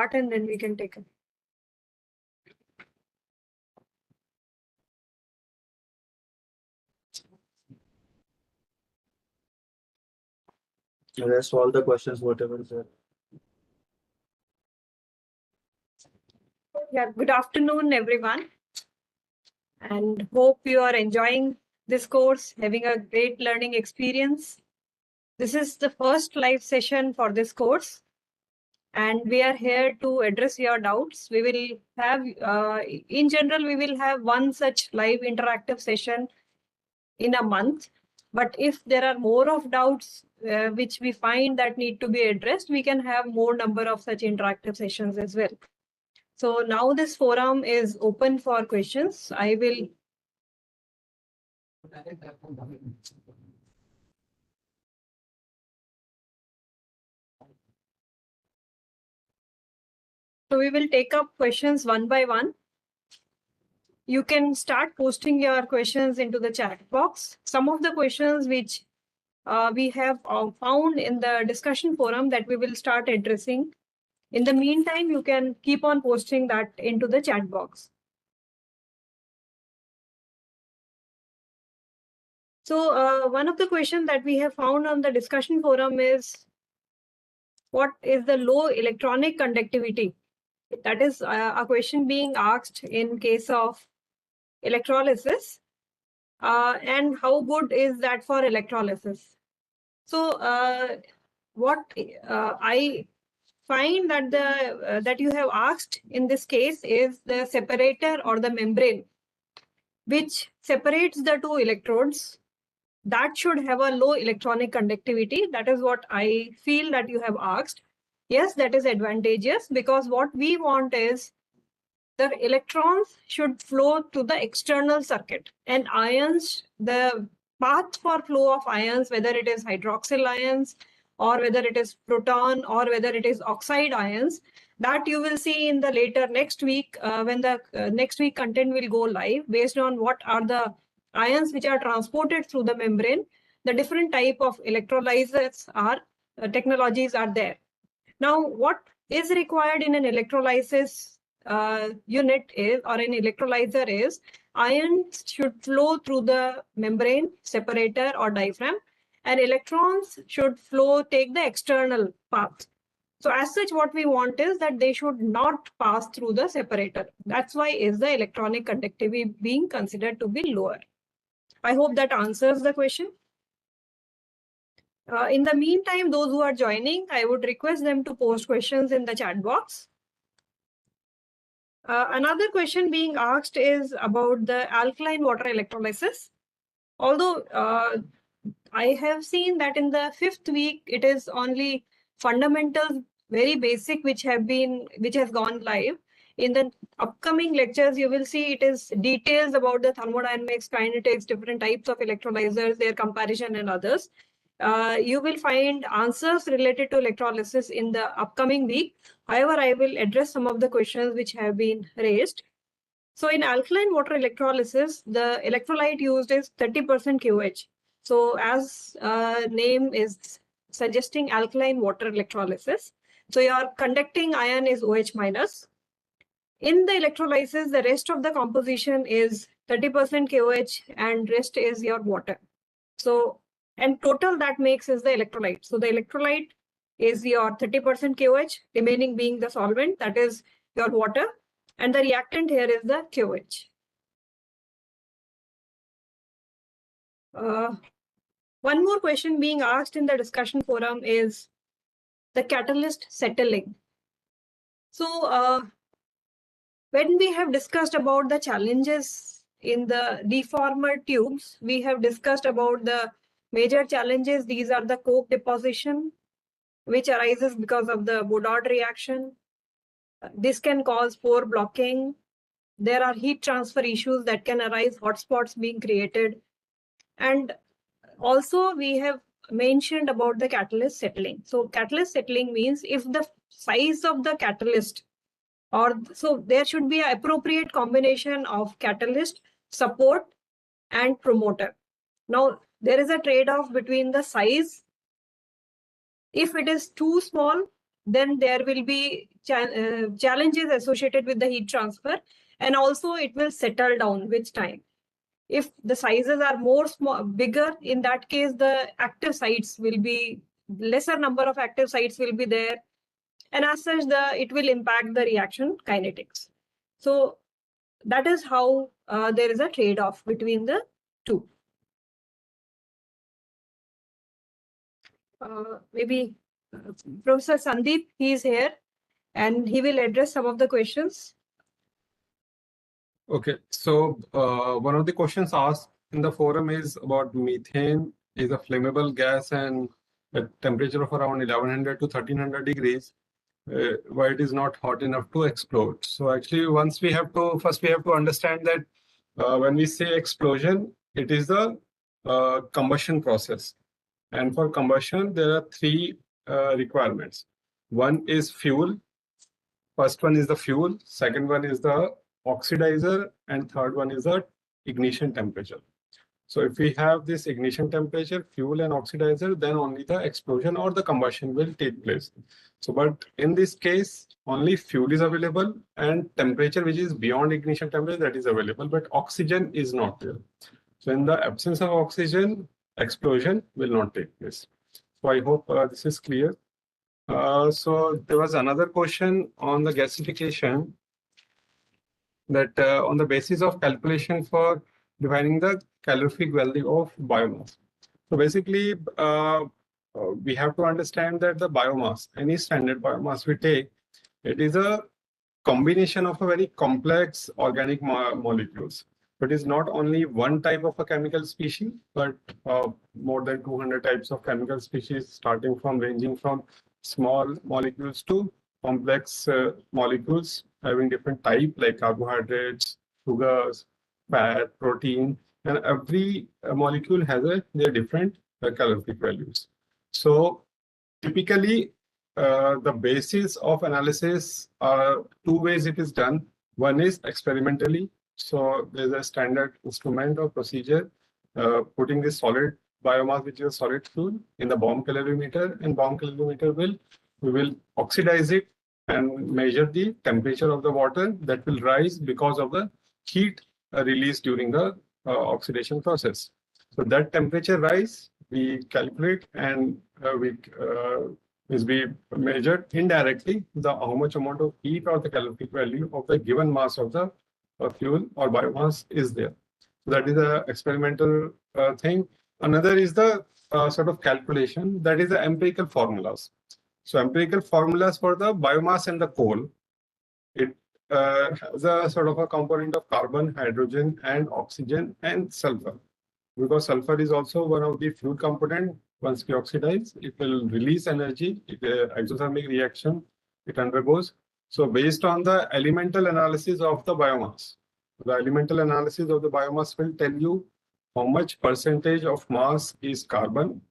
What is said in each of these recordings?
start and then we can take it. Rest all the questions, whatever is there. Yeah, good afternoon, everyone. And hope you are enjoying this course, having a great learning experience. This is the first live session for this course, and we are here to address your doubts. We will have, in general, we will have one such live interactive session in a month. But if there are more of doubts which we find that need to be addressed, we can have more number of such interactive sessions as well. So now this forum is open for questions. I will. So we will take up questions one by one. You can start posting your questions into the chat box. Some of the questions which we have found in the discussion forum that we will start addressing. In the meantime, you can keep on posting that into the chat box. So one of the questions that we have found on the discussion forum is, what is the low electronic conductivity? That is a question being asked in case of electrolysis. And how good is that for electrolysis? So what I find that that you have asked in this case is the separator or the membrane, which separates the two electrodes. That should have a low electronic conductivity. That is what I feel that you have asked. Yes, that is advantageous, because what we want is the electrons should flow to the external circuit, and ions, the path for flow of ions, whether it is hydroxyl ions or whether it is proton or whether it is oxide ions, that you will see in the later next week when the next week content will go live, based on what are the ions which are transported through the membrane. The different type of electrolyzers are technologies are there. Now, what is required in an electrolysis unit is, or an electrolyzer is, ions should flow through the membrane, separator or diaphragm, and electrons should flow, take the external path. So as such, what we want is that they should not pass through the separator. That's why is the electronic conductivity being considered to be lower. I hope that answers the question. In the meantime, those who are joining, I would request them to post questions in the chat box. Another question being asked is about the alkaline water electrolysis. Although I have seen that in the 5th week, it is only fundamentals, very basic, which has gone live. In the upcoming lectures, you will see it is details about the thermodynamics, kinetics, different types of electrolyzers, their comparison and others. You will find answers related to electrolysis in the upcoming week. However, I will address some of the questions which have been raised. So in alkaline water electrolysis, the electrolyte used is 30% QH. So as name is suggesting, alkaline water electrolysis. So your conducting ion is OH minus. In the electrolysis, the rest of the composition is 30% KOH and rest is your water. So, and total that makes is the electrolyte. So the electrolyte is your 30% KOH, remaining being the solvent, that is your water, and the reactant here is the KOH. One more question being asked in the discussion forum is the catalyst settling. So when we have discussed about the challenges in the deformer tubes, we have discussed about the major challenges. These are the coke deposition, which arises because of the Boudard reaction. This can cause pore blocking. There are heat transfer issues that can arise, hotspots being created. And also we have mentioned about the catalyst settling. So catalyst settling means if the size of the catalyst, or so there should be an appropriate combination of catalyst, support and promoter. Now there is a trade-off between the size. If it is too small, then there will be challenges associated with the heat transfer, and also it will settle down with time. If the sizes are more bigger, in that case, the active sites will be lesser number of active sites will be there. And as such, it will impact the reaction kinetics. So that is how there is a trade-off between the two. Maybe Professor Sandeep, he is here and he will address some of the questions. Okay, so one of the questions asked in the forum is about methane is a flammable gas and at temperature of around 1100 to 1300 degrees, why it is not hot enough to explode. So actually, first we have to understand that when we say explosion, it is a combustion process. And for combustion, there are three requirements. One is fuel. First one is the fuel. Second one is the oxidizer, and third one is the ignition temperature. So if we have this ignition temperature, fuel and oxidizer, then only the explosion or the combustion will take place. So, but in this case, only fuel is available and temperature which is beyond ignition temperature, that is available, but oxygen is not there. So in the absence of oxygen, explosion will not take place. So I hope this is clear. So there was another question on the gasification, that on the basis of calculation for defining the calorific value of biomass. So basically, we have to understand that the biomass, any standard biomass we take, it is a combination of a very complex organic molecules. But it's not only one type of a chemical species, but more than 200 types of chemical species, ranging from small molecules to complex molecules having different type like carbohydrates, sugars, fat, protein, and every molecule has their different calorific values. So typically, the basis of analysis are two ways it is done. One is experimentally. So there's a standard instrument or procedure putting this solid biomass, which is a solid fuel, in the bomb calorimeter, and bomb calorimeter we will oxidize it and measure the temperature of the water that will rise because of the heat released during the oxidation process. So that temperature rise we calculate, and we measured indirectly how much amount of heat or the calorific value of the given mass of the fuel or biomass is there. So that is an experimental thing. Another is the sort of calculation, that is the empirical formulas. So empirical formulas for the biomass and the coal, it has a sort of a component of carbon, hydrogen, and oxygen and sulfur. Because sulfur is also one of the fuel component. Once we oxidize, it will release energy. Exothermic reaction it undergoes. So based on the elemental analysis of the biomass, the elemental analysis of the biomass will tell you how much percentage of mass is carbon,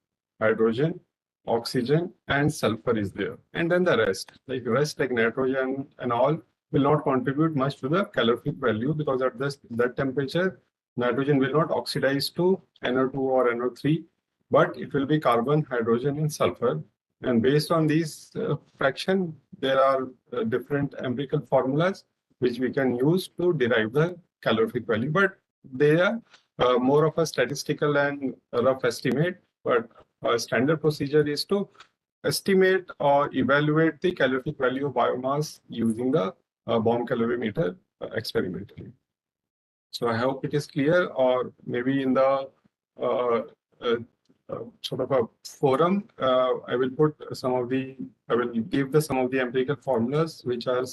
hydrogen, oxygen, and sulfur is there. And then the rest like nitrogen and all will not contribute much to the calorific value, because at that temperature, nitrogen will not oxidize to NO2 or NO3, but it will be carbon, hydrogen, and sulfur. And based on these fraction, there are different empirical formulas which we can use to derive the calorific value. But they are more of a statistical and rough estimate. But a standard procedure is to estimate or evaluate the calorific value of biomass using the bomb calorimeter experimentally. So I hope it is clear, or maybe in the sort of a forum, I will give some of the empirical formulas which are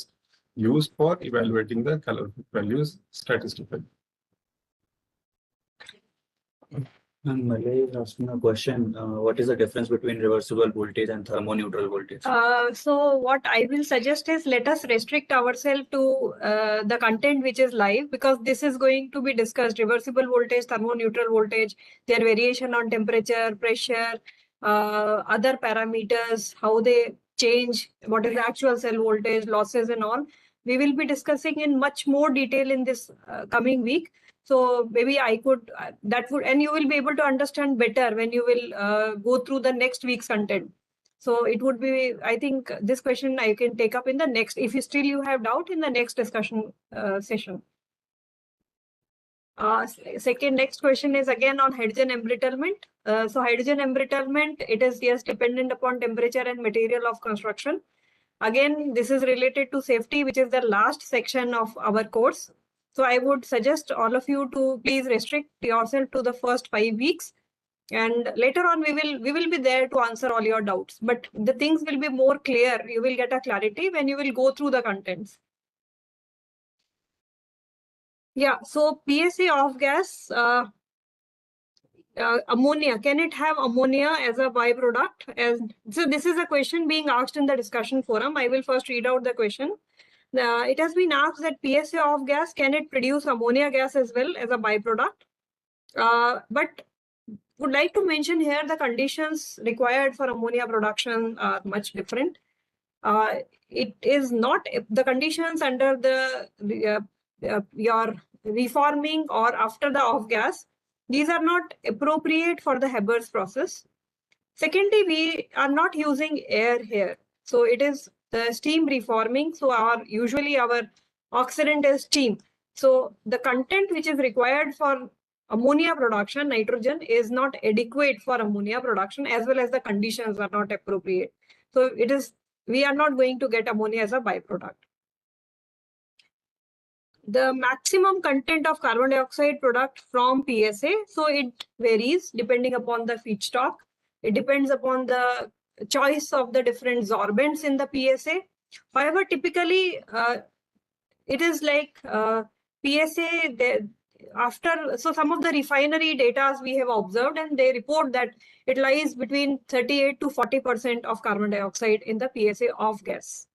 used for evaluating the calorific values statistically. And Malay is asking a question. What is the difference between reversible voltage and thermoneutral voltage? So what I will suggest is, let us restrict ourselves to the content which is live, because this is going to be discussed. Reversible voltage, thermoneutral voltage, their variation on temperature, pressure, other parameters, how they change, what is the actual cell voltage, losses and all. We will be discussing in much more detail in this coming week. So maybe I could, and you will be able to understand better when you will go through the next week's content. So it would be, I think this question I can take up in the next, if you have doubt, in the next discussion session. Next question is again on hydrogen embrittlement. So hydrogen embrittlement, it is yes dependent upon temperature and material of construction. Again, this is related to safety, which is the last section of our course. So I would suggest all of you to please restrict yourself to the first 5 weeks. And later on, we will be there to answer all your doubts. But the things will be more clear. You will get a clarity when you will go through the contents. Yeah, so PSA off gas, ammonia, can it have ammonia as a byproduct? So this is a question being asked in the discussion forum. I will first read out the question. It has been asked that PSA off gas, can it produce ammonia gas as well as a byproduct? But would like to mention here the conditions required for ammonia production are much different. It is not the conditions under your reforming or after the off gas. These are not appropriate for the Haber's process. Secondly, we are not using air here. So it is the steam reforming. So usually our oxidant is steam. So the content which is required for ammonia production, nitrogen, is not adequate for ammonia production, as well as the conditions are not appropriate. So we are not going to get ammonia as a byproduct. The maximum content of carbon dioxide product from PSA, so it varies depending upon the feedstock. It depends upon the choice of the different sorbents in the PSA. However, typically it is like PSA, so some of the refinery data we have observed, and they report that it lies between 38 to 40% of carbon dioxide in the PSA off gas.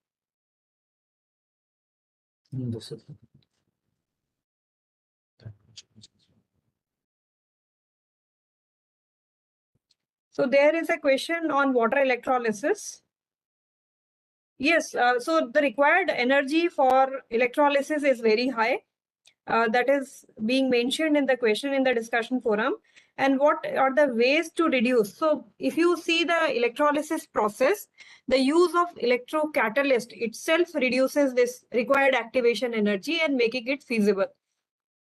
So there is a question on water electrolysis. Yes, so the required energy for electrolysis is very high. That is being mentioned in the question in the discussion forum. And what are the ways to reduce? So if you see the electrolysis process, the use of electrocatalyst itself reduces this required activation energy and making it feasible.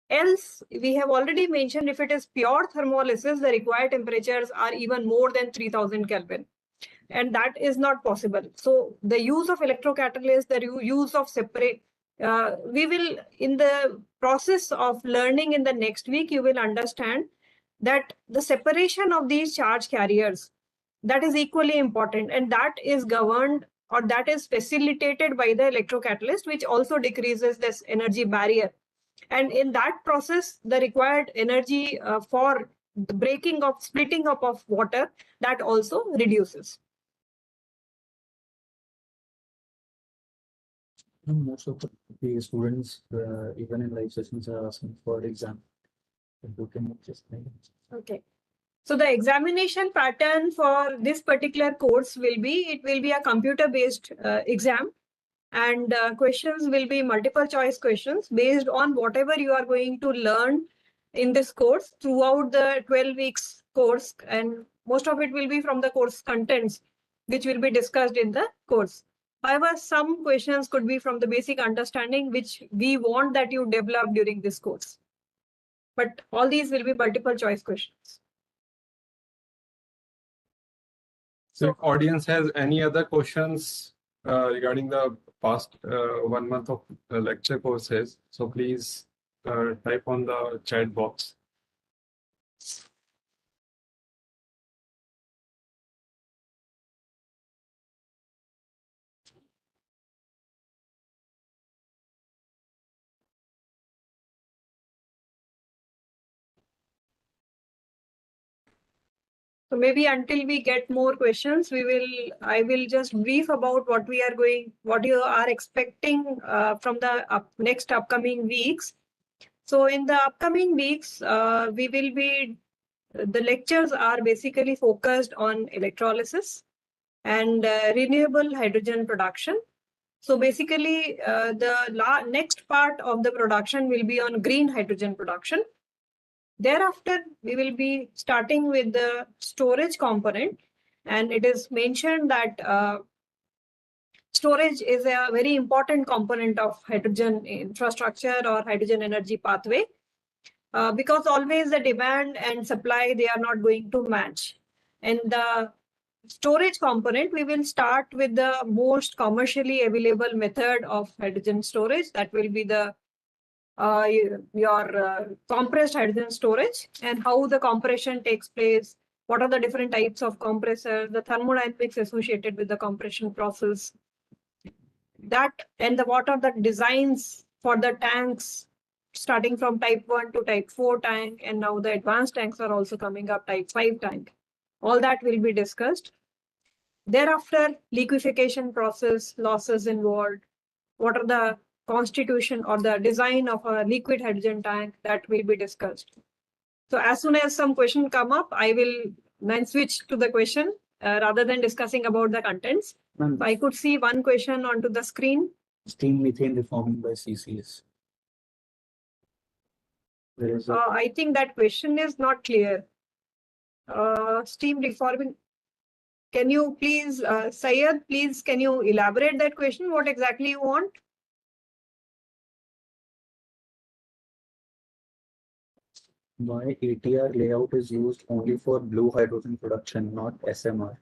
Else, we have already mentioned, if it is pure thermolysis, the required temperatures are even more than 3000 Kelvin. And that is not possible. So the use of electrocatalyst, the use of separate, we will, in the process of learning in the next week, you will understand that the separation of these charge carriers, that is equally important, and that is governed, or that is facilitated by the electrocatalyst, which also decreases this energy barrier. And in that process, the required energy for the splitting up of water, that also reduces. Most of the students, even in live sessions, are asking for exam. Okay. So the examination pattern for this particular course will be a computer-based exam, and questions will be multiple choice questions based on whatever you are going to learn in this course throughout the 12 weeks course, and most of it will be from the course contents, which will be discussed in the course. However, some questions could be from the basic understanding, which we want that you develop during this course. But all these will be multiple choice questions. So if audience has any other questions regarding the past 1 month of lecture courses, so please type on the chat box. So maybe until we get more questions, I will just brief about what you are expecting from the next upcoming weeks. So in the upcoming weeks, the lectures are basically focused on electrolysis and renewable hydrogen production. So basically, the next part of the production will be on green hydrogen production. Thereafter, we will be starting with the storage component, and it is mentioned that storage is a very important component of hydrogen infrastructure or hydrogen energy pathway, because always the demand and supply, they are not going to match. And the storage component, we will start with the most commercially available method of hydrogen storage. That will be the compressed hydrogen storage, and how the compression takes place, what are the different types of compressors, the thermodynamics associated with the compression process, that, and what are the designs for the tanks, starting from type 1 to type 4 tank, and now the advanced tanks are also coming up, type 5 tank. All that will be discussed. Thereafter, liquefaction process, losses involved, what are the constitution or the design of a liquid hydrogen tank, that will be discussed. So as soon as some question come up, I will then switch to the question rather than discussing about the contents. Ma'am, I could see one question onto the screen. steam methane reforming by CCS. There is a I think that question is not clear. Steam reforming. Can you please, Syed, please, can you elaborate that question? What exactly you want? why ATR layout is used only for blue hydrogen production, not SMR.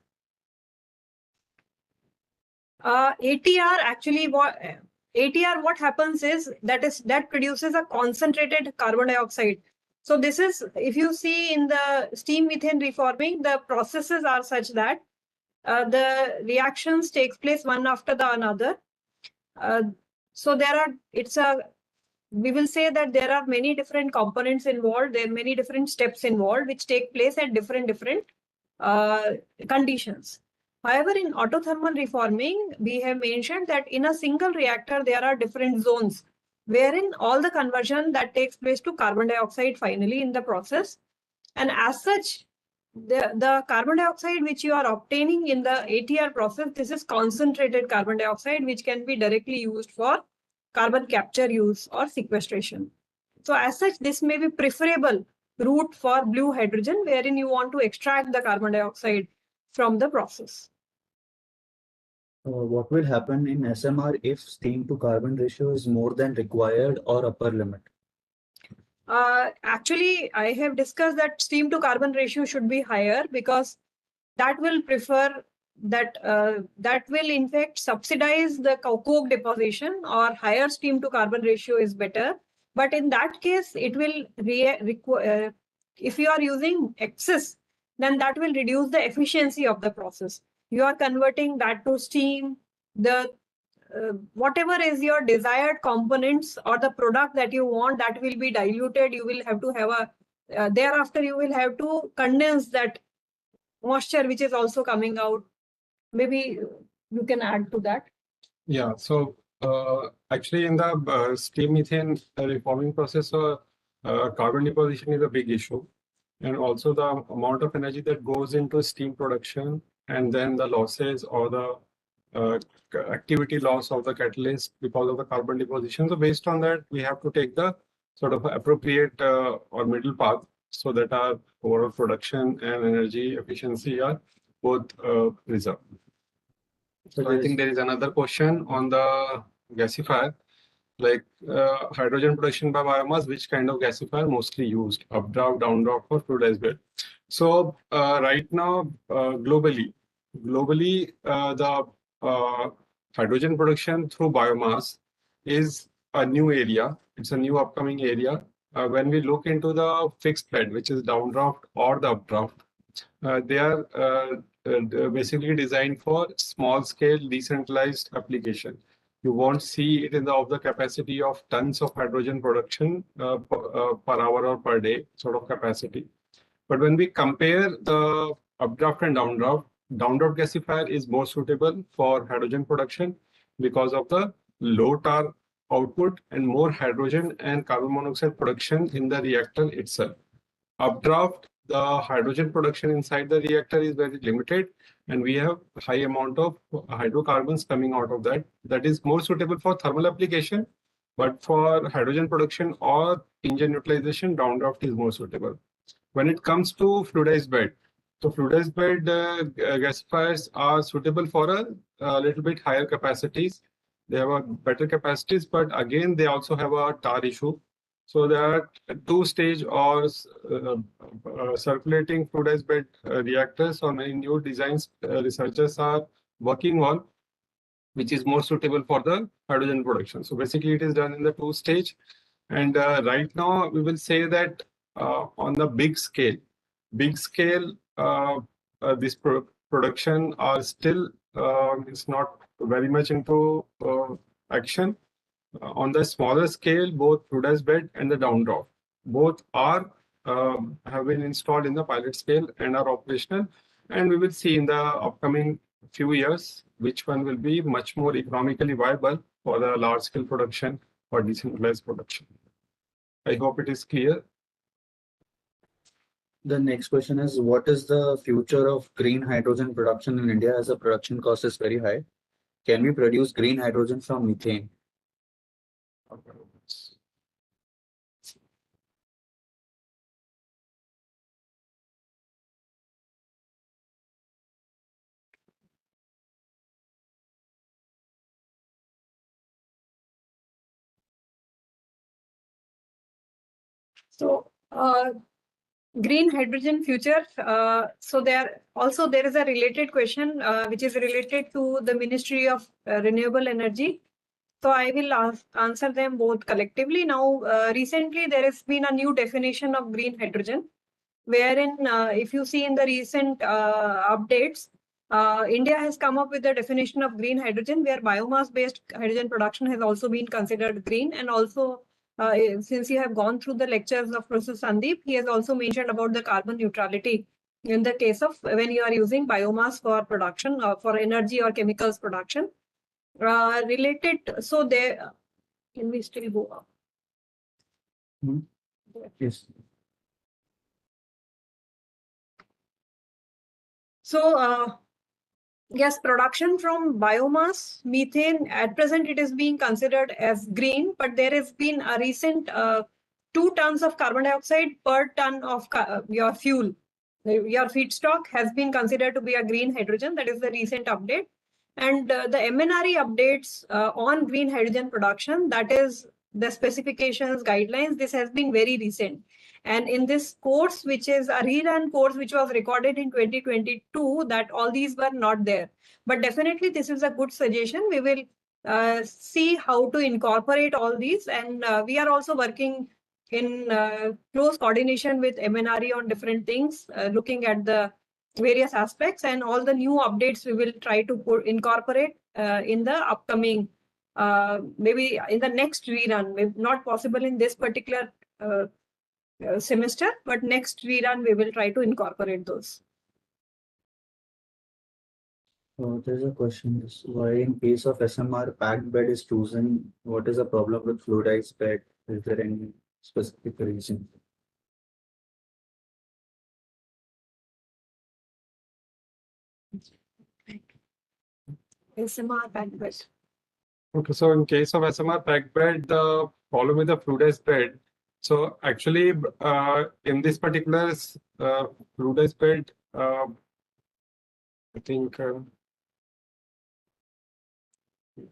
ATR actually what happens is that produces a concentrated carbon dioxide. So this is, if you see in the steam methane reforming, the processes are such that the reactions takes place one after the another. So we will say that there are many different components involved. There are many different steps involved which take place at different conditions. However, in autothermal reforming, we have mentioned that in a single reactor, there are different zones wherein all the conversion that takes place to carbon dioxide finally in the process. And as such, the carbon dioxide which you are obtaining in the ATR process, this is concentrated carbon dioxide, which can be directly used for carbon capture use or sequestration. So as such, this may be preferable route for blue hydrogen, wherein you want to extract the carbon dioxide from the process. What will happen in SMR if steam to carbon ratio is more than required or upper limit? Actually, I have discussed that steam to carbon ratio should be higher, because that will in fact subsidize the coke deposition, or higher steam to carbon ratio is better. But in that case, it will if you are using excess, then that will reduce the efficiency of the process. You are converting that to steam, whatever is your desired components or the product that you want, that will be diluted. You will have to have thereafter you will have to condense that moisture which is also coming out. Maybe you can add to that. Yeah, so actually in the steam methane reforming process, carbon deposition is a big issue. And also the amount of energy that goes into steam production, and then the losses or the activity loss of the catalyst because of the carbon deposition. So based on that, we have to take the sort of appropriate or middle path, so that our overall production and energy efficiency are both preserved. So I think there is another question on the gasifier, like hydrogen production by biomass, which kind of gasifier mostly used, updraft, downdraft, or fluidized bed. So right now, globally, the hydrogen production through biomass is a new area. It's a new upcoming area. When we look into the fixed bed, which is downdraft or the updraft, they are basically designed for small scale decentralized application. You won't see it of the capacity of tons of hydrogen production per hour or per day sort of capacity. But when we compare the updraft and downdraft gasifier is more suitable for hydrogen production because of the low tar output and more hydrogen and carbon monoxide production in the reactor itself. Updraft, the hydrogen production inside the reactor is very limited, and we have high amount of hydrocarbons coming out of that. That is more suitable for thermal application, but for hydrogen production or engine utilization, downdraft is more suitable. When it comes to fluidized bed, So fluidized bed gasifiers are suitable for a little bit higher capacities. They have a better capacities, but again, they also have a tar issue. So there are two-stage or circulating fluidized bed reactors or many new designs researchers are working on, which is more suitable for the hydrogen production. So basically, it is done in the two-stage. And right now, we will say that on the big scale, this production are still is not very much into action. On the smaller scale, both fluidized bed and the down drop, both are have been installed in the pilot scale and are operational. And we will see in the upcoming few years which one will be much more economically viable for the large scale production or decentralized production. I hope it is clear. The next question is, what is the future of green hydrogen production in India as the production cost is very high? Can we produce green hydrogen from methane? So green hydrogen future. So there is a related question which is related to the Ministry of Renewable Energy. So I will answer them both collectively. Now, recently there has been a new definition of green hydrogen, wherein if you see in the recent updates, India has come up with the definition of green hydrogen, where biomass-based hydrogen production has also been considered green. And also, since you have gone through the lectures of Professor Sandeep, he has also mentioned about the carbon neutrality in the case of when you are using biomass for production, for energy or chemicals production. Related, so there, can we still go up? Yes. So, yes, production from biomass, methane, at present it is being considered as green, but there has been a recent 2 tons of carbon dioxide per ton of your fuel. Your feedstock has been considered to be a green hydrogen. That is the recent update. And the MNRE updates on green hydrogen production, that is the specifications, guidelines, this has been very recent. And in this course, which is a rerun course, which was recorded in 2022, that all these were not there. But definitely, this is a good suggestion. We will see how to incorporate all these. And we are also working in close coordination with MNRE on different things, looking at the various aspects, and all the new updates we will try to incorporate in the upcoming, maybe in the next rerun. Maybe not possible in this particular semester, but next rerun we will try to incorporate those. There's a question. Why in case of SMR, packed bed is chosen? What is the problem with fluidized bed? Is there any specific reason? SMR packed bed. Okay, so in case of SMR packed bed, the problem with the fluidized bed. So actually, in this particular fluidized bed, I think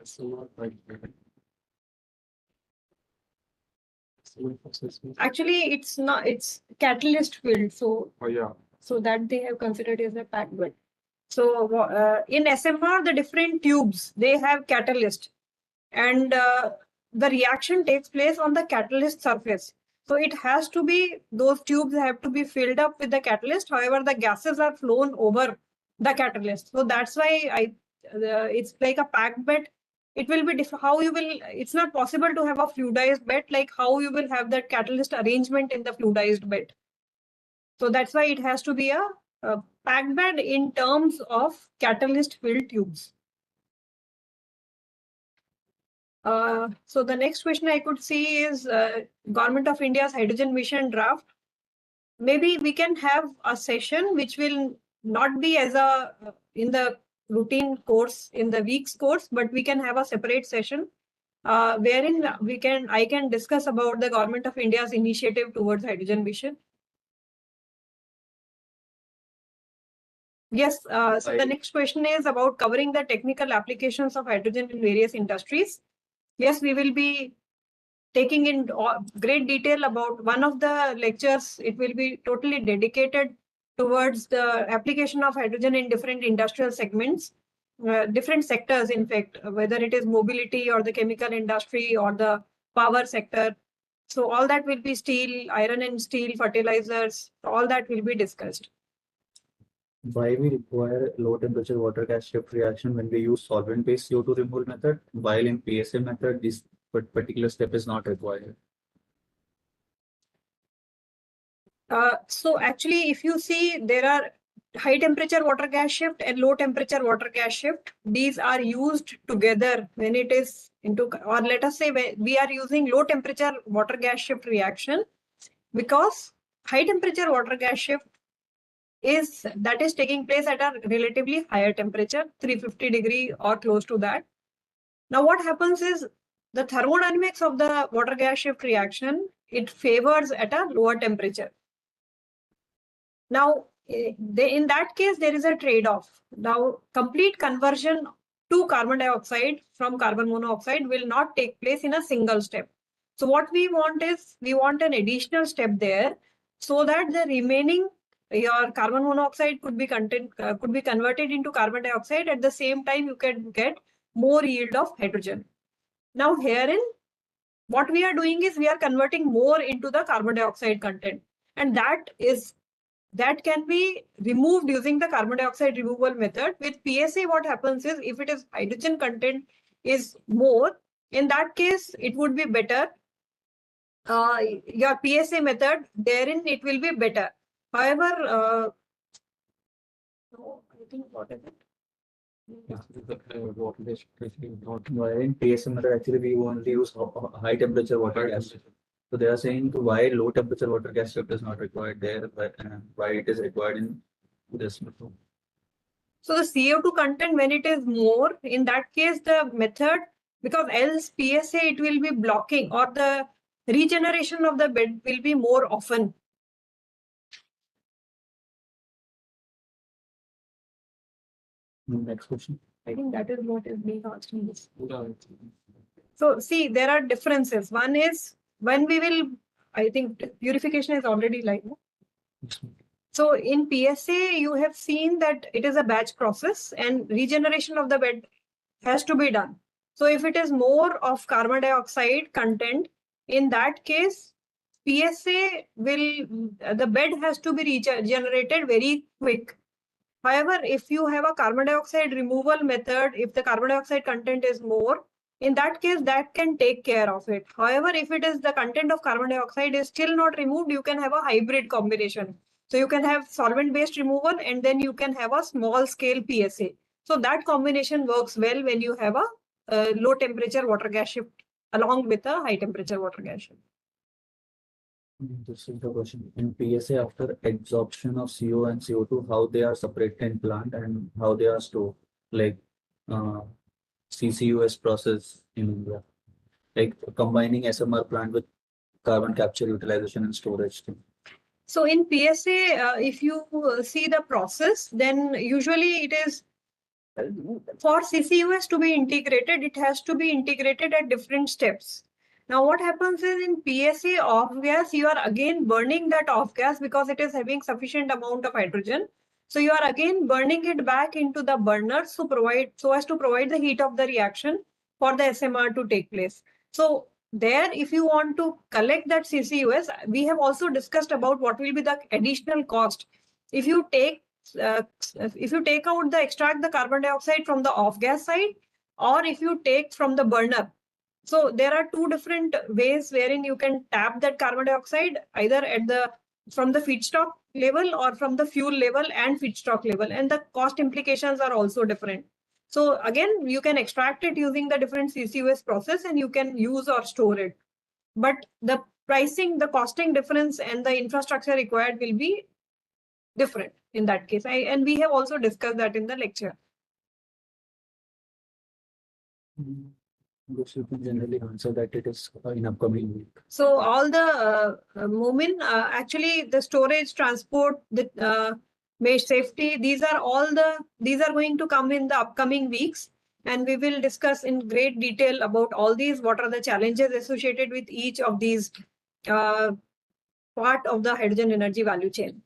SMR packed bed. Actually, it's not. It's catalyst filled. So. Oh yeah. So that they have considered as a packed bed. So in SMR, the different tubes, they have catalyst, and the reaction takes place on the catalyst surface. So it has to be, those tubes have to be filled up with the catalyst. However, the gases are flown over the catalyst. So that's why it's like a packed bed. It will be how you will, it's not possible to have a fluidized bed, like how you will have that catalyst arrangement in the fluidized bed. So that's why it has to be a packed bed in terms of catalyst filled tubes. So the next question I could see is Government of India's hydrogen mission draft. Maybe we can have a session which will not be as a in the routine course, in the week's course, but we can have a separate session wherein I can discuss about the Government of India's initiative towards hydrogen mission. Yes, so the next question is about covering the technical applications of hydrogen in various industries. Yes, we will be taking in great detail about one of the lectures. It will be totally dedicated towards the application of hydrogen in different industrial segments, different sectors, in fact, whether it is mobility or the chemical industry or the power sector. So all that will be steel, iron and steel, fertilizers, all that will be discussed. Why we require low temperature water gas shift reaction when we use solvent based CO2 removal method, while in PSA method this particular step is not required? So actually, if you see, there are high temperature water gas shift and low temperature water gas shift. These are used together when it is into, or let us say we are using low temperature water gas shift reaction, because high temperature water gas shift is taking place at a relatively higher temperature, 350 degree or close to that. Now what happens is the thermodynamics of the water gas shift reaction, it favors at a lower temperature. Now, in that case, there is a trade-off. Now, complete conversion to carbon dioxide from carbon monoxide will not take place in a single step. So what we want is, we want an additional step there so that the remaining, your carbon monoxide could be converted into carbon dioxide. At the same time, you can get more yield of hydrogen. Now, herein, what we are doing is we are converting more into the carbon dioxide content, and that can be removed using the carbon dioxide removal method. With PSA, what happens is, if it is hydrogen content is more, in that case, it would be better. Your PSA method, therein it will be better. However, I think what is it? Why in PSA method actually we only use high temperature water gas. So they are saying why low temperature water gas shift is not required there, but why it is required in this method. So the CO2 content, when it is more, in that case, the method, because else PSA, it will be blocking, or the regeneration of the bed will be more often. Next question. I think that is what is being asked in this. So see, there are differences. One is when we will, I think purification is already like. So in PSA, you have seen that it is a batch process and regeneration of the bed has to be done. So if it is more of carbon dioxide content, in that case, PSA will, the bed has to be regenerated very quick. However, if you have a carbon dioxide removal method, if the carbon dioxide content is more, in that case, that can take care of it. However, if it is the content of carbon dioxide is still not removed, you can have a hybrid combination. So you can have solvent-based removal and then you can have a small-scale PSA. So that combination works well when you have a low temperature water gas shift along with a high temperature water gas shift. This is the question. In PSA, after absorption of CO and CO2, how they are separated in plant and how they are stored, like CCUS process in India, like combining SMR plant with carbon capture, utilization and storage thing. So in PSA, if you see the process, then usually it is for CCUS to be integrated, it has to be integrated at different steps. Now, what happens is in PSA off gas, you are again burning that off gas because it is having sufficient amount of hydrogen. So you are again burning it back into the burner so as to provide the heat of the reaction for the SMR to take place. So there, if you want to collect that CCUS, we have also discussed about what will be the additional cost. If you take out extract the carbon dioxide from the off gas side, or if you take from the burner. So there are two different ways wherein you can tap that carbon dioxide, either from the feedstock level or from the fuel level and feedstock level, and the cost implications are also different. So again, you can extract it using the different CCUS process and you can use or store it. But the pricing, the costing difference and the infrastructure required will be different in that case. And we have also discussed that in the lecture. You can generally answer that it is in upcoming week. So all the Moomin, actually the storage, transport, the safety. These are going to come in the upcoming weeks, and we will discuss in great detail about all these. What are the challenges associated with each of these part of the hydrogen energy value chain.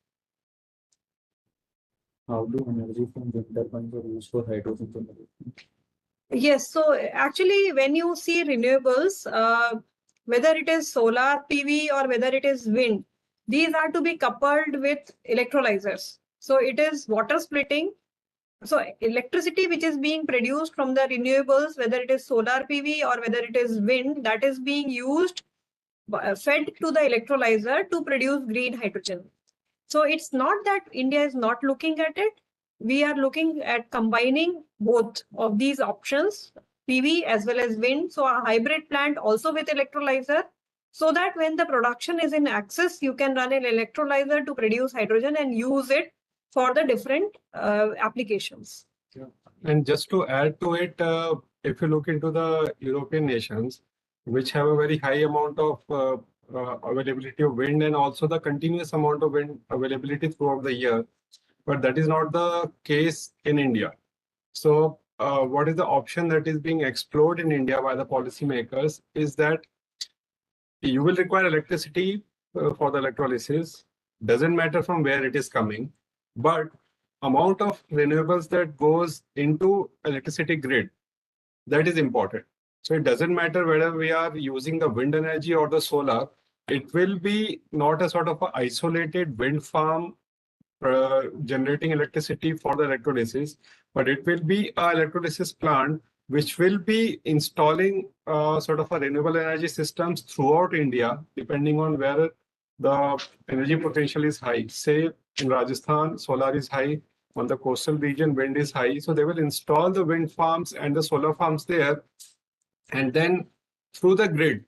How do energy from wind turbines are used for hydrogen generation? Yes, so actually when you see renewables, whether it is solar PV or whether it is wind, these are to be coupled with electrolyzers. So it is water splitting. So electricity which is being produced from the renewables, whether it is solar PV or whether it is wind, that is being used, fed to the electrolyzer to produce green hydrogen. So it's not that India is not looking at it. We are looking at combining both of these options, PV as well as wind. So a hybrid plant also with electrolyzer, so that when the production is in excess, you can run an electrolyzer to produce hydrogen and use it for the different applications. Yeah. And just to add to it, if you look into the European nations, which have a very high amount of availability of wind and also the continuous amount of wind availability throughout the year, but that is not the case in India. So what is the option that is being explored in India by the policymakers is that you will require electricity for the electrolysis, doesn't matter from where it is coming, but amount of renewables that goes into electricity grid, that is important. So it doesn't matter whether we are using the wind energy or the solar, it will be not a sort of a isolated wind farm generating electricity for the electrolysis, but it will be an electrolysis plant which will be installing sort of a renewable energy systems throughout India, depending on where the energy potential is high. Say in Rajasthan, solar is high. On the coastal region, wind is high. So they will install the wind farms and the solar farms there. And then through the grid,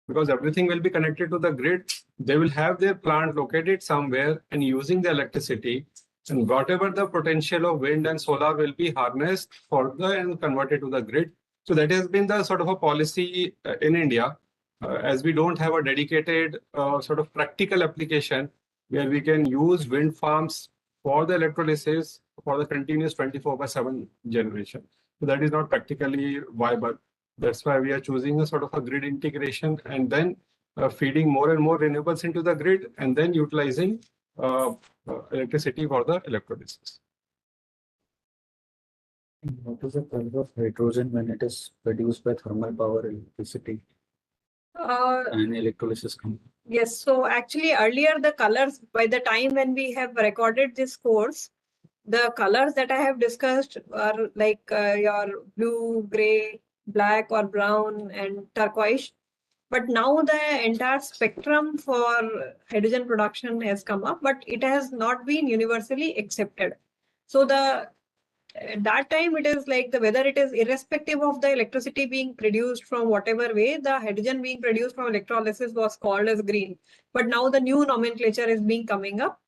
because everything will be connected to the grid, they will have their plant located somewhere and using the electricity, and whatever the potential of wind and solar will be harnessed further and converted to the grid. So that has been the sort of a policy in India, as we don't have a dedicated sort of practical application where we can use wind farms for the electrolysis for the continuous 24/7 generation. So that is not practically viable. That's why we are choosing a sort of a grid integration and then feeding more and more renewables into the grid and then utilizing electricity for the electrolysis. What is the color of hydrogen when it is produced by thermal power electricity and electrolysis company? Yes, so actually earlier the colors, by the time when we have recorded this course, the colors that I have discussed are like your blue, gray, black or brown and turquoise. But now the entire spectrum for hydrogen production has come up, but it has not been universally accepted. So at that time it is like whether it is irrespective of the electricity being produced from whatever way, the hydrogen being produced from electrolysis was called as green. But now the new nomenclature is being coming up.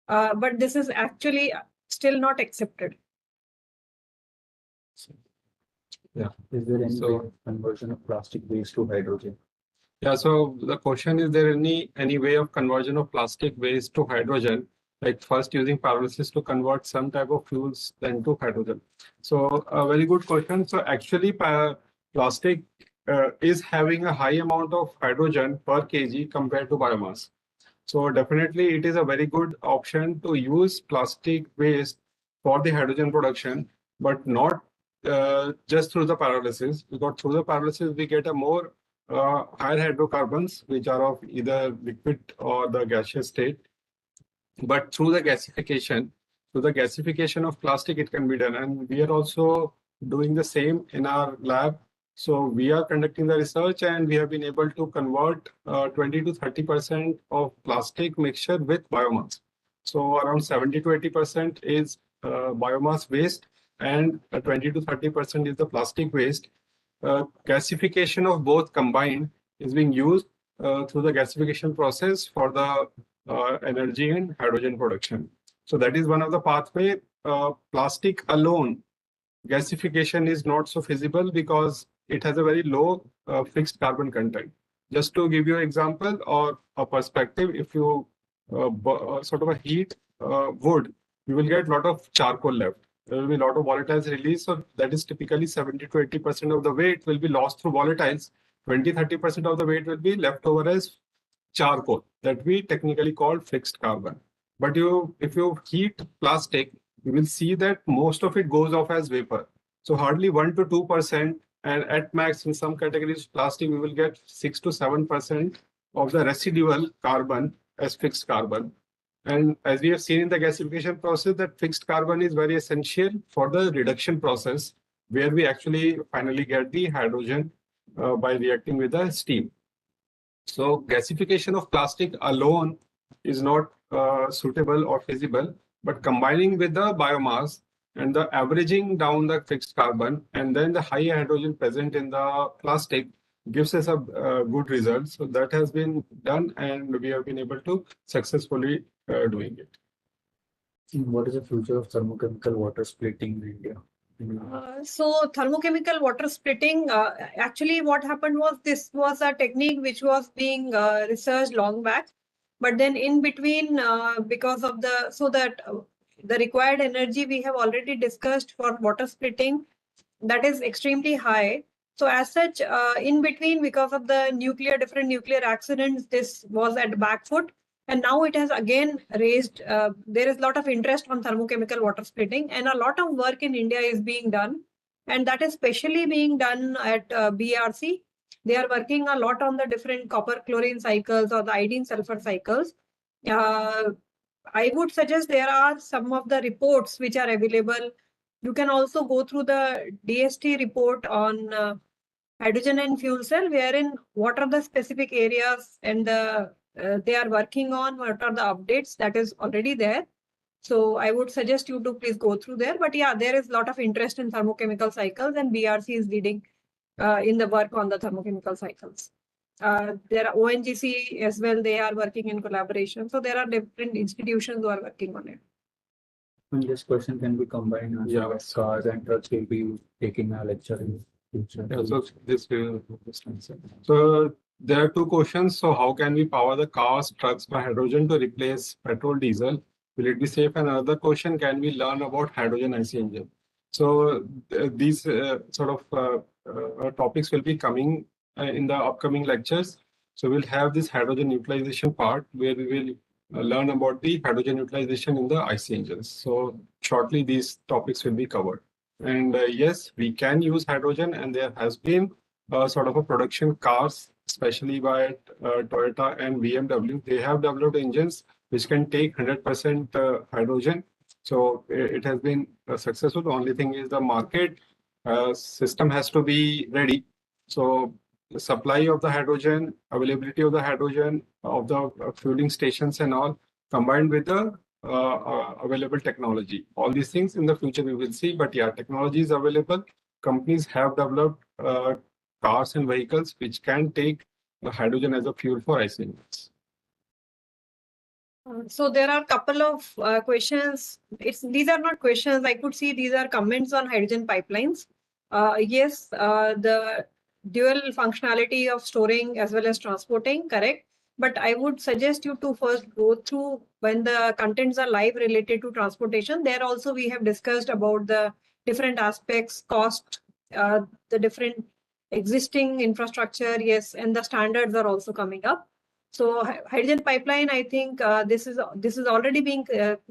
But this is actually still not accepted. Yeah. Is there any way of conversion of plastic waste to hydrogen? Yeah, so the question is there any way of conversion of plastic waste to hydrogen, like first using pyrolysis to convert some type of fuels then to hydrogen? So a very good question. So actually plastic is having a high amount of hydrogen per kg compared to biomass. So definitely it is a very good option to use plastic waste for the hydrogen production, but not just through the pyrolysis, because through the pyrolysis we get a more higher hydrocarbons, which are of either liquid or the gaseous state. But through the gasification, of plastic, it can be done. And we are also doing the same in our lab. So we are conducting the research and we have been able to convert 20 to 30% of plastic mixture with biomass. So around 70 to 80% is biomass waste and 20 to 30% is the plastic waste. Gasification of both combined is being used through the gasification process for the energy and hydrogen production. So that is one of the pathway. Plastic alone, gasification is not so feasible because it has a very low fixed carbon content. Just to give you an example or a perspective, if you sort of a heat wood you will get a lot of charcoal left. There will be a lot of volatiles released. So that is typically 70 to 80% of the weight will be lost through volatiles. 20-30% of the weight will be left over as charcoal that we technically call fixed carbon. But if you heat plastic, you will see that most of it goes off as vapor. So hardly 1 to 2%, and at max in some categories plastic, we will get 6 to 7% of the residual carbon as fixed carbon. And as we have seen in the gasification process, that fixed carbon is very essential for the reduction process, where we actually finally get the hydrogen by reacting with the steam. So gasification of plastic alone is not suitable or feasible, but combining with the biomass and the averaging down the fixed carbon and then the high hydrogen present in the plastic gives us a good result. So that has been done and we have been able to successfully doing it. What is the future of thermochemical water splitting in India? So thermochemical water splitting, actually what happened was this was a technique which was being researched long back, but then in between because of the required energy we have already discussed for water splitting, that is extremely high. So as such, in between because of the different nuclear accidents, this was at back foot. And now it has again raised, there is a lot of interest on thermochemical water splitting and a lot of work in India is being done. And that is specially being done at BRC. They are working a lot on the different copper chlorine cycles or the iodine sulfur cycles. I would suggest there are some of the reports which are available. You can also go through the DST report on hydrogen and fuel cell, wherein what are the specific areas and they are working on, what are the updates that is already there. So I would suggest you to please go through there. But yeah, there is a lot of interest in thermochemical cycles and BRC is leading in the work on the thermochemical cycles. There are ONGC as well, they are working in collaboration. So there are different institutions who are working on it. And this question can be combined as Yeah. cars and trucks will be taking a lecture in future. Yeah, so this so there are two questions. So how can we power the cars, trucks by hydrogen to replace petrol, diesel? Will it be safe? And another question, can we learn about hydrogen IC engine? So these topics will be coming in the upcoming lectures. So we'll have this hydrogen utilization part where we will learn about the hydrogen utilization in the IC engines. So shortly these topics will be covered. And yes, we can use hydrogen, and there has been sort of a production cars, especially by Toyota and BMW. They have developed engines which can take 100% hydrogen. So it has been successful. The only thing is the market system has to be ready. So the supply of the hydrogen, availability of the hydrogen, of the fueling stations and all, combined with the available technology. All these things in the future we will see, but yeah, technology is available. Companies have developed cars and vehicles which can take hydrogen as a fuel for IC engines. So there are a couple of questions. These are not questions. I could see these are comments on hydrogen pipelines. Yes, the dual functionality of storing as well as transporting, correct. But I would suggest you to first go through when the contents are live related to transportation. There also we have discussed about the different aspects, cost, the different existing infrastructure, yes, and the standards are also coming up. So hydrogen pipeline, I think this is already being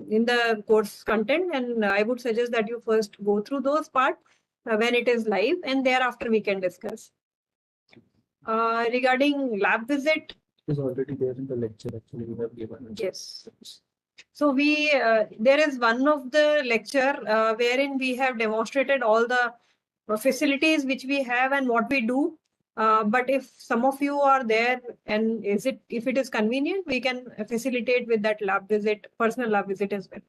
in the course content, and I would suggest that you first go through those parts when it is live, and thereafter we can discuss. Regarding lab visit, It is already there in the lecture. Actually, we have given. yes. So there is one of the lecture wherein we have demonstrated all the facilities which we have and what we do. But if some of you are there and if it is convenient, we can facilitate with that lab visit, personal lab visit as well.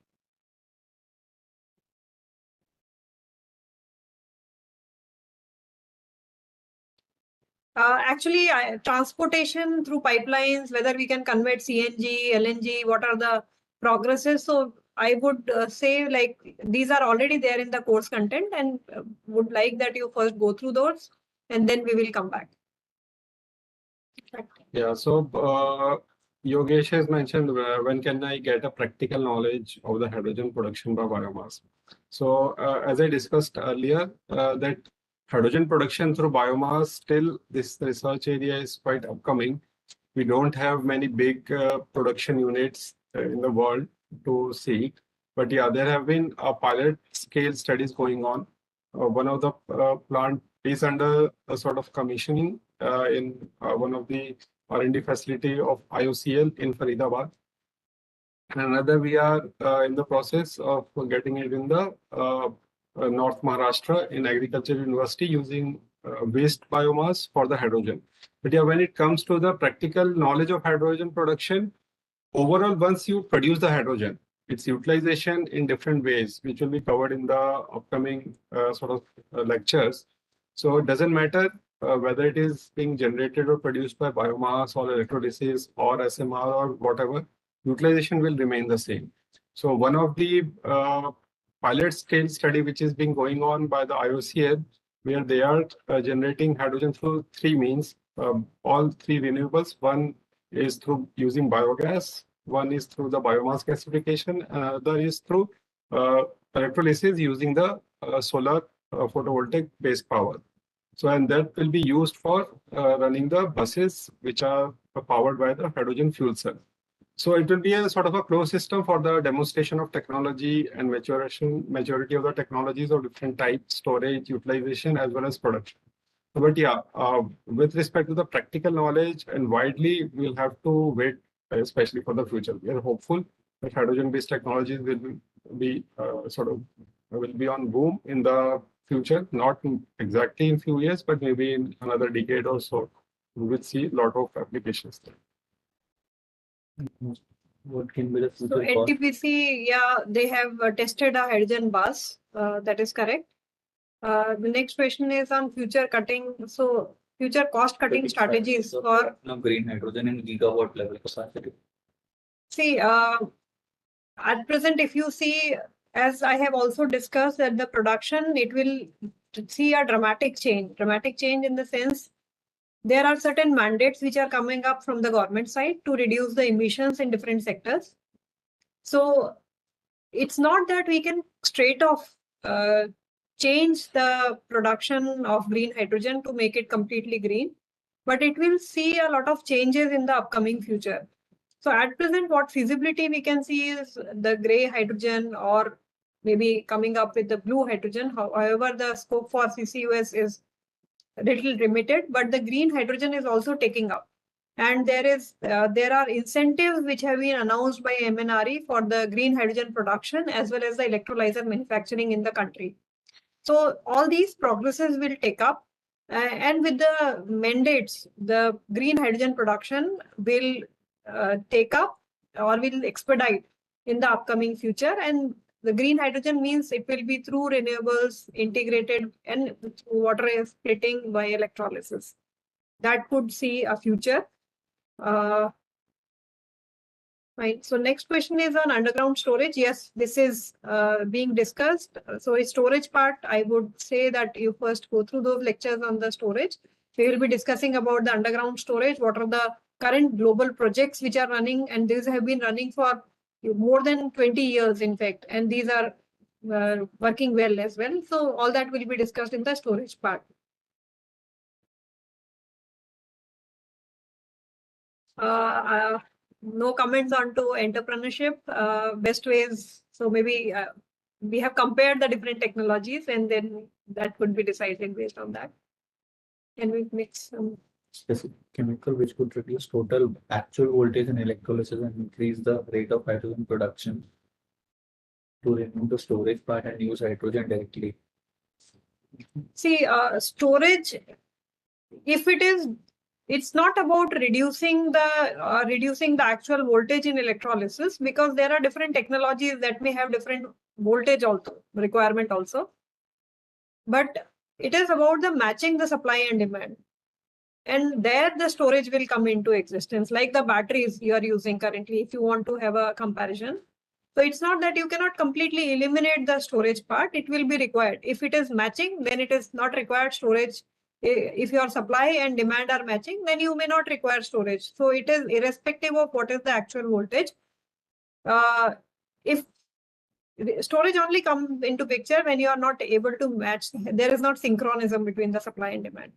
Actually, transportation through pipelines, whether we can convert CNG, LNG, what are the progresses? So I would say like these are already there in the course content, and would like that you first go through those and then we will come back. Yeah, so Yogesh has mentioned when can I get a practical knowledge of the hydrogen production by biomass. So as I discussed earlier, that hydrogen production through biomass, still this research area is quite upcoming. We don't have many big production units in the world to see. But yeah, there have been pilot scale studies going on. One of the plant is under a sort of commissioning in one of the R&D facility of IOCL in Faridabad. And another we are in the process of getting it in the North Maharashtra in Agriculture University using waste biomass for the hydrogen. But yeah, when it comes to the practical knowledge of hydrogen production, overall, once you produce the hydrogen, its utilization in different ways, which will be covered in the upcoming lectures. So it doesn't matter whether it is being generated or produced by biomass or electrolysis or SMR or whatever, utilization will remain the same. So one of the pilot scale study which is being going on by the IOCL, where they are generating hydrogen through three means, all three renewables. One is through using biogas, one is through the biomass gasification, another is through electrolysis using the solar photovoltaic based power. So, and that will be used for running the buses which are powered by the hydrogen fuel cell. So it will be a sort of a closed system for the demonstration of technology and maturity of the technologies of different types, storage, utilization, as well as production. But yeah, with respect to the practical knowledge and widely, we'll have to wait, especially for the future. We are hopeful that hydrogen-based technologies will be will be on boom in the future, not exactly in few years, but maybe in another decade or so. We will see a lot of applications there. What can be the So future cost? NTPC, yeah, they have tested a hydrogen bus. That is correct. The next question is on future cutting. So future cost cutting strategies for green hydrogen in gigawatt level capacity. See, at present, if you see, as I have also discussed, that the production, it will see a dramatic change. Dramatic change in the sense, there are certain mandates which are coming up from the government side to reduce the emissions in different sectors. So it's not that we can straight off change the production of green hydrogen to make it completely green, but it will see a lot of changes in the upcoming future. So at present, what feasibility we can see is the gray hydrogen or maybe coming up with the blue hydrogen. However, the scope for CCUS is a little limited, but the green hydrogen is also taking up. And there are incentives which have been announced by MNRE for the green hydrogen production as well as the electrolyzer manufacturing in the country. So all these progresses will take up. And with the mandates, the green hydrogen production will take up or will expedite in the upcoming future. And the green hydrogen means it will be through renewables, integrated, and water splitting by electrolysis. That could see a future. Right. So next question is on underground storage. Yes, this is being discussed. So a storage part, I would say that you first go through those lectures on the storage. We will be discussing about the underground storage. What are the current global projects which are running? And these have been running for more than 20 years, in fact. And these are working well as well. So all that will be discussed in the storage part. No comments on to entrepreneurship, best ways. So maybe we have compared the different technologies and then that would be decided based on that. Can we mix some specific chemical which could reduce total actual voltage in electrolysis and increase the rate of hydrogen production to remove the storage part and use hydrogen directly? See, storage, if it is, it's not about reducing the actual voltage in electrolysis, because there are different technologies that may have different voltage also requirement also. But it is about the matching the supply and demand. And there the storage will come into existence, like the batteries you are using currently, if you want to have a comparison. So it's not that you cannot completely eliminate the storage part, it will be required. If it is matching, then it is not required storage If your supply and demand are matching, then you may not require storage. So it is irrespective of what is the actual voltage. If storage only comes into picture when you are not able to match, there is not synchronism between the supply and demand.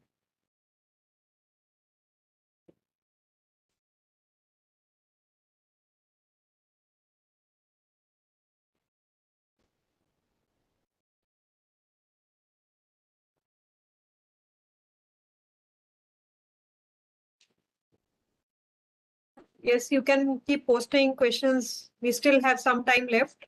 Yes, you can keep posting questions. We still have some time left.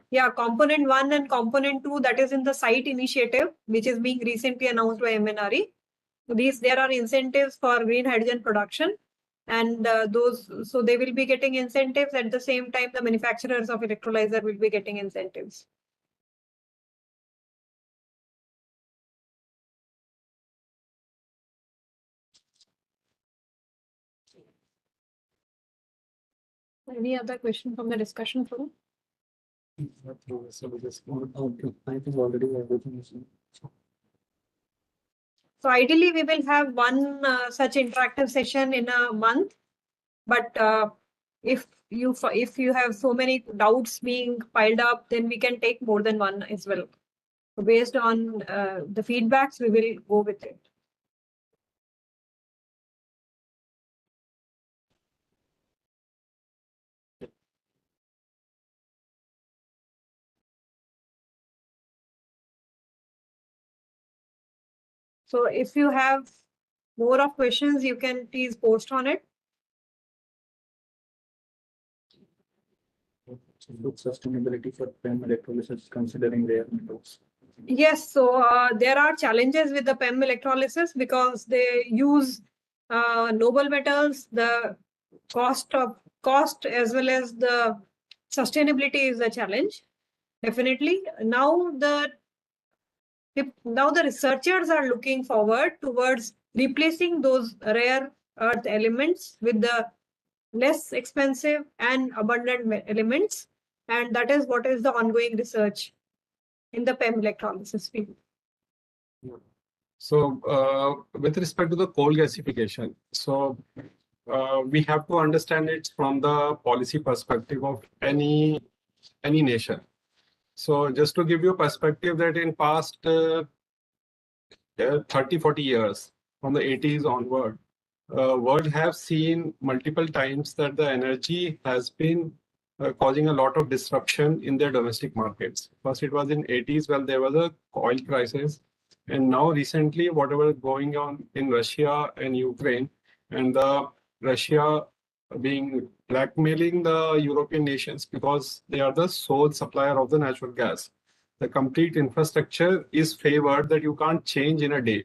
Yeah, component 1 and component 2, that is in the site initiative, which is being recently announced by MNRE. There are incentives for green hydrogen production, and so they will be getting incentives. At the same time, the manufacturers of electrolyzer will be getting incentives. Any other question from the discussion forum? I think already everything is. So ideally, we will have one such interactive session in a month. But if you have so many doubts being piled up, then we can take more than one as well. So based on the feedbacks, we will go with it. So if you have more of questions, you can please post on it. Good sustainability for PEM electrolysis considering rare metals. Yes, so there are challenges with the PEM electrolysis because they use noble metals. The cost as well as the sustainability is a challenge. Definitely. Now the researchers are looking forward towards replacing those rare earth elements with the less expensive and abundant elements, and that is what is the ongoing research in the PEM electrolysis field. So with respect to the coal gasification, so we have to understand it from the policy perspective of any nation. So just to give you a perspective that in past 30-40 years, from the 80s onward, world have seen multiple times that the energy has been causing a lot of disruption in their domestic markets. First, it was in 80s when there was a oil crisis, and now recently, whatever is going on in Russia and Ukraine, and the Russia being blackmailing the European nations because they are the sole supplier of the natural gas. The complete infrastructure is favored that you can't change in a day.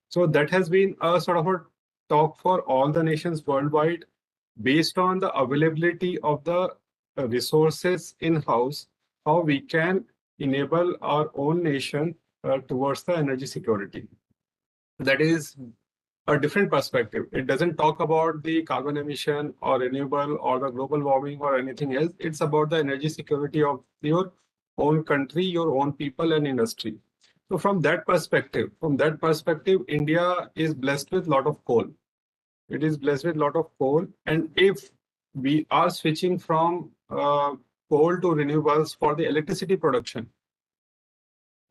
So that has been a sort of a talk for all the nations worldwide based on the availability of the resources in-house, how we can enable our own nation towards the energy security. That is a different perspective. It doesn't talk about the carbon emission or renewable or the global warming or anything else. It's about the energy security of your own country, your own people and industry. So from that perspective, India is blessed with a lot of coal. It is blessed with a lot of coal. And if we are switching from coal to renewables for the electricity production,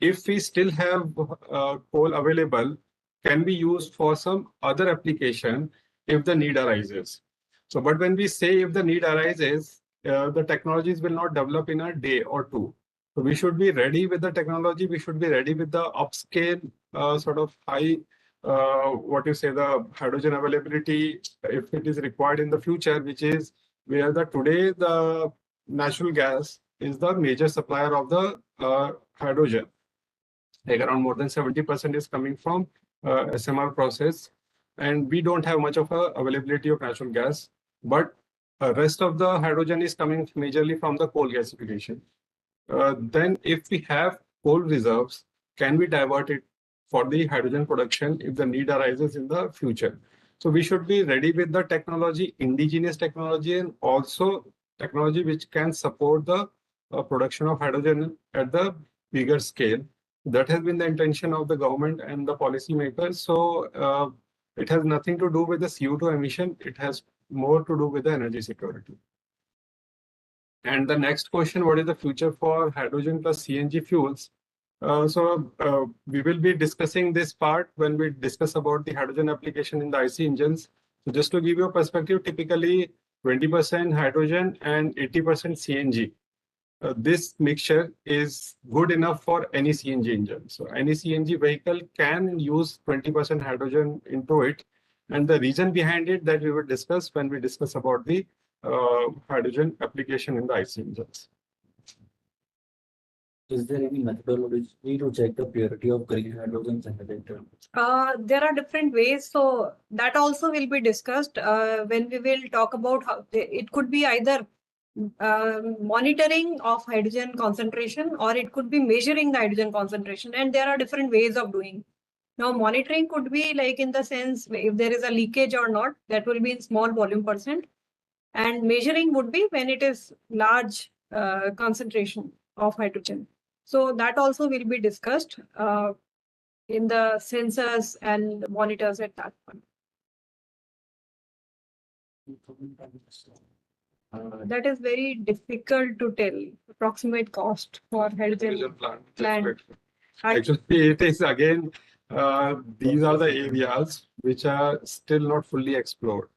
if we still have coal available, can be used for some other application if the need arises. So, but when we say if the need arises, the technologies will not develop in a day or two. So we should be ready with the technology. We should be ready with the upscale sort of high, the hydrogen availability if it is required in the future, which is where today the natural gas is the major supplier of the hydrogen. Like around more than 70% is coming from SMR process, and we don't have much of a availability of natural gas, but rest of the hydrogen is coming majorly from the coal gasification. Then if we have coal reserves, can we divert it for the hydrogen production if the need arises in the future? So we should be ready with the technology, indigenous technology, and also technology which can support the production of hydrogen at the bigger scale. That has been the intention of the government and the policymakers. So it has nothing to do with the CO2 emission. It has more to do with the energy security. And the next question, what is the future for hydrogen plus CNG fuels? We will be discussing this part when we discuss about the hydrogen application in the IC engines. So just to give you a perspective, typically 20% hydrogen and 80% CNG. This mixture is good enough for any CNG engine. So any CNG vehicle can use 20% hydrogen into it. And the reason behind it that we will discuss when we discuss about the hydrogen application in the IC engines. Is there any methodology to check the purity of green hydrogen generator? There are different ways. So that also will be discussed when we will talk about how it could be either monitoring of hydrogen concentration, or it could be measuring the hydrogen concentration. And there are different ways of doing. Now, monitoring could be like in the sense if there is a leakage or not, that will be in small volume %. And measuring would be when it is large concentration of hydrogen. So that also will be discussed in the sensors and monitors at that point. That is very difficult to tell. Approximate cost for hydrogen plant. Actually, it is again, these are the areas which are still not fully explored.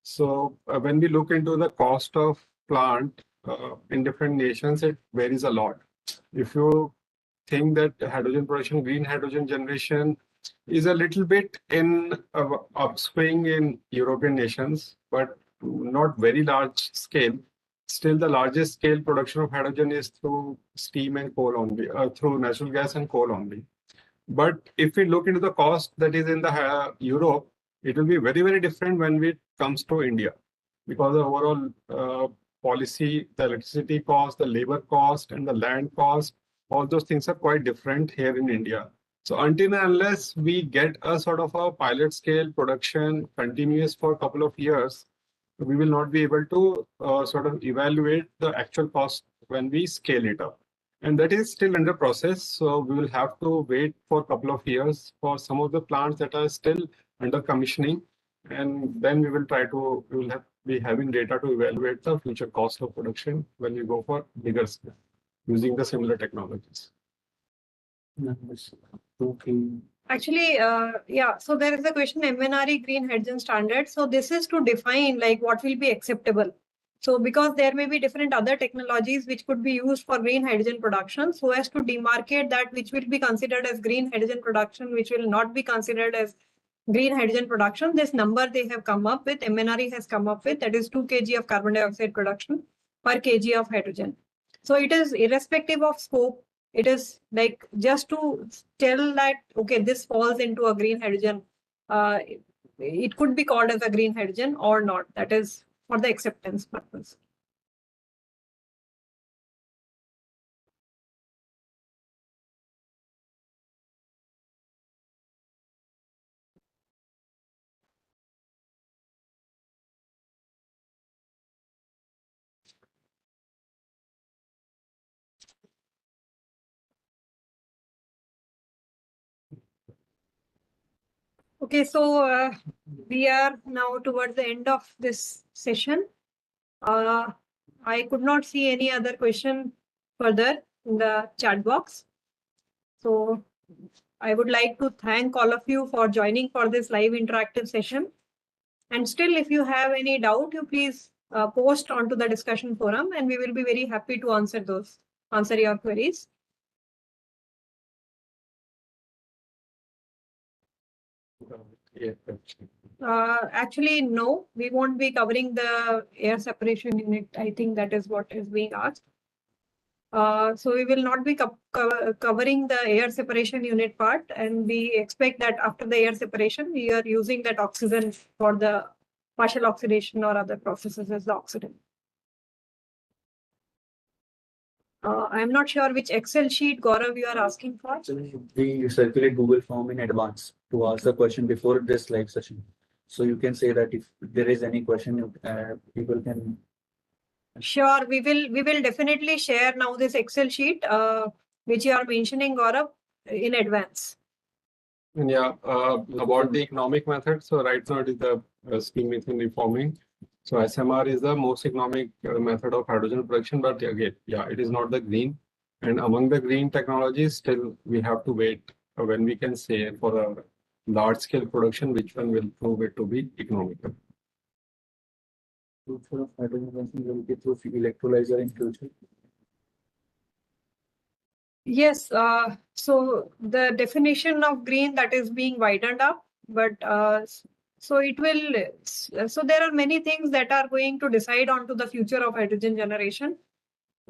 So when we look into the cost of plant in different nations, it varies a lot. If you think that hydrogen production, green hydrogen generation is a little bit in upswing in European nations, but not very large scale. Still, the largest scale production of hydrogen is through steam and coal only, through natural gas and coal only. But if we look into the cost that is in the Europe, it will be very, very different when it comes to India, because the overall policy, the electricity cost, the labor cost, and the land cost, all those things are quite different here in India. So until and unless we get a sort of a pilot scale production continuous for a couple of years, we will not be able to sort of evaluate the actual cost when we scale it up. And that is still under process. So we will have to wait for a couple of years for some of the plants that are still under commissioning. And then we will be having data to evaluate the future cost of production when we go for bigger scale using the similar technologies. Actually, yeah, so there is a question, MNRE green hydrogen standard. So this is to define like what will be acceptable. So because there may be different other technologies which could be used for green hydrogen production, so as to demarcate that which will be considered as green hydrogen production, which will not be considered as green hydrogen production, this number they have come up with, MNRE has come up with, that is 2 kg of carbon dioxide production per kg of hydrogen. So it is irrespective of scope. It is like just to tell that, okay, this falls into a green hydrogen. It could be called as a green hydrogen or not. That is for the acceptance purpose. Okay, so we are now towards the end of this session. I could not see any other question further in the chat box. So I would like to thank all of you for joining for this live interactive session. And still, if you have any doubt, you please post onto the discussion forum, and we will be very happy to answer your queries. Actually, no, we won't be covering the air separation unit. I think that is what is being asked. So we will not be covering the air separation unit part, and we expect that after the air separation, we are using that oxygen for the partial oxidation or other processes as the oxidant. I'm not sure which Excel sheet, Gaurav, you are asking for. Actually, we circulate Google form in advance to ask the question before this live session. So you can say that if there is any question, people can Sure, we will definitely share now this Excel sheet, which you are mentioning, Gaurav, in advance. And yeah, about the economic method. So right now it is the steam methane reforming. So SMR is the most economic method of hydrogen production, but again, yeah, it is not the green. And among the green technologies, still we have to wait when we can say for a large scale production, which one will prove it to be economical. Future of hydrogen consumption will be through electrolyzer in future. Yes, so the definition of green that is being widened up, but so it will, so there are many things that are going to decide on to the future of hydrogen generation.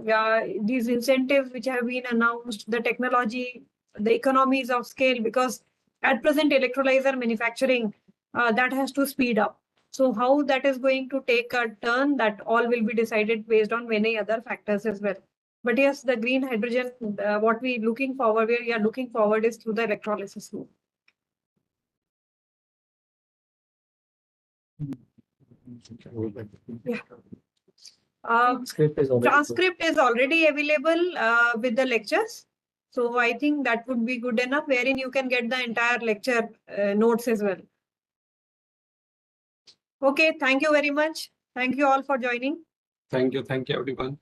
Yeah, these incentives which have been announced, the technology, the economies of scale, because at present electrolyzer manufacturing, that has to speed up. So how that is going to take a turn, that all will be decided based on many other factors as well. But yes, the green hydrogen, what we are looking forward is through the electrolysis route. Yeah. Transcript is already available with the lectures. So I think that would be good enough, wherein you can get the entire lecture notes as well. Okay, thank you very much. Thank you all for joining. Thank you everyone.